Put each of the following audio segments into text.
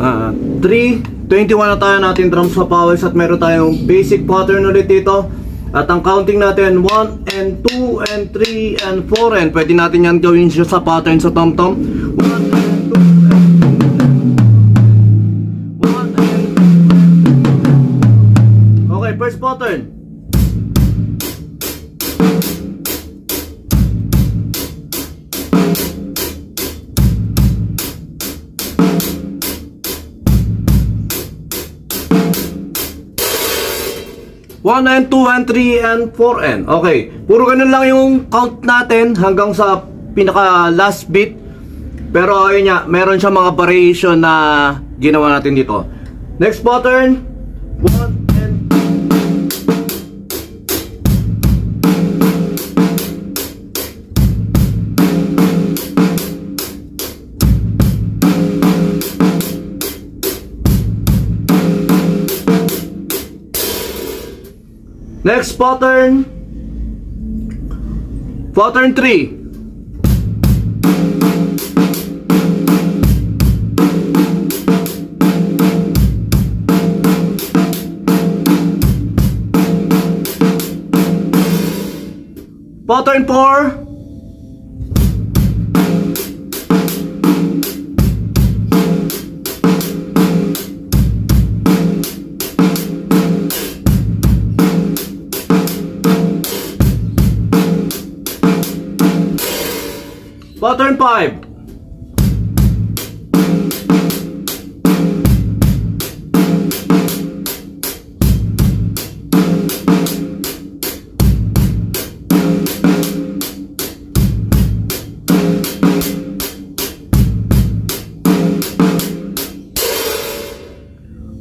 3:21 na tayo natin drums sa powers at meron tayong basic pattern ulit dito. At ang counting natin 1 and 2 and 3 and 4 and pwede natin yan gawin siya sa pattern sa tom-tom. 1 and 2 and 1 and 2. Okay, first pattern. One and 2 and 3 and 4 and okay, puro ganun lang yung count natin hanggang sa pinaka last beat. Pero ayun nga, meron siya mga variation na ginawa natin dito. Next pattern 1 and 2. Next pattern 3. Pattern 4. Pattern 5.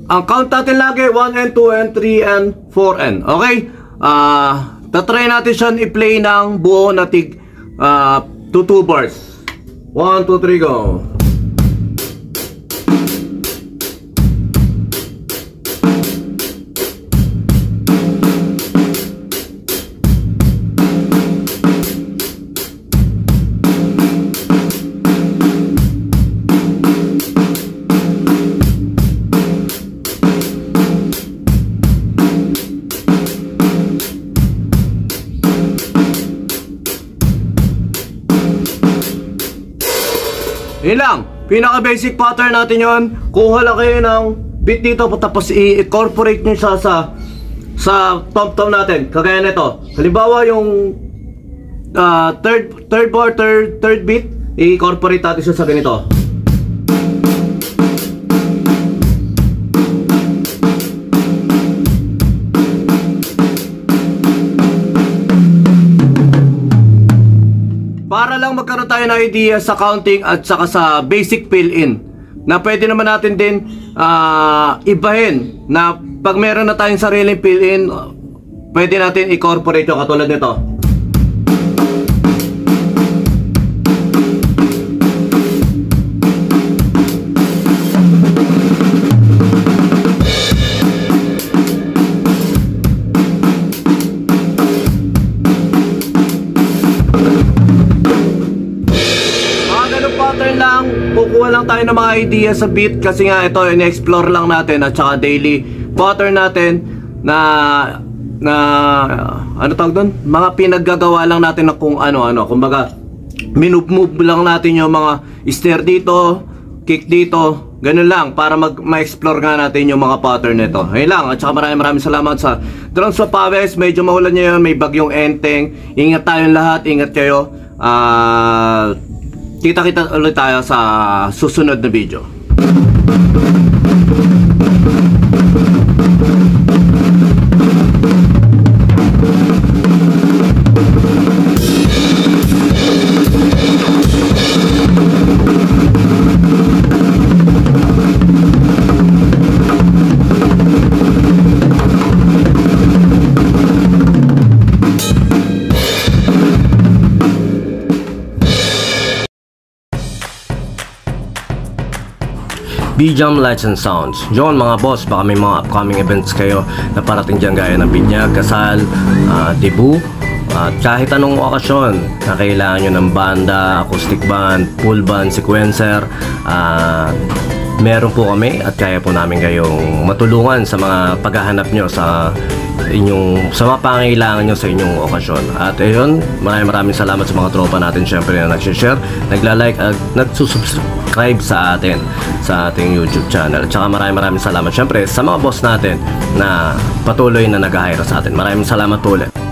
Ang count natin lagi 1 and 2 and 3 and 4 and okay. Tatry natin siya i-play ng buo na tig 2 bars. 1, 2, 3, go. Yun lang, pinaka basic pattern natin yon. Kuha lang kayo ng beat dito tapos i-incorporate nyo siya sa tom-tom natin. Kagaya nito, halimbawa yung third bar, third beat, i-incorporate natin siya sa ganito. Para lang magkaroon tayo ng idea sa counting at saka sa basic fill-in na pwede naman natin din ibahin na pag meron na tayong sariling fill-in, pwede natin i-incorporate yung katulad nito. Pattern lang, kukuha lang tayo ng mga idea sa beat kasi nga ito in-explore lang natin at saka daily pattern natin na ano tawag doon? Mga pinaggagawa lang natin na kung ano-ano. Kumbaga, minove lang natin yung mga snare dito, kick dito, ganun lang para ma-explore nga natin yung mga pattern nito. Ayun lang, at saka maraming salamat sa Drums sa Pawes. Medyo mahulan ngayon, may bagyong Enteng. Ingat tayong lahat, ingat kayo. Kita-kita ulit tayo sa susunod na video. B-Jam Lights and Sounds. Yun mga boss, baka may mga upcoming events kayo na parating dyan gaya ng binyag, kasal, debut, at kahit anong okasyon na kailangan nyo ng banda, acoustic band, full band, sequencer, meron po kami at kaya po namin kayong matulungan sa mga paghahanap nyo sa mga pangangailangan nyo sa inyong okasyon. At ayun, maraming salamat sa mga tropa natin syempre na nag-share, nagla-like at nagsusubscribe sa atin sa ating YouTube channel. At saka maraming salamat syempre sa mga boss natin na patuloy na nag-hire sa atin. Maraming salamat po ulit.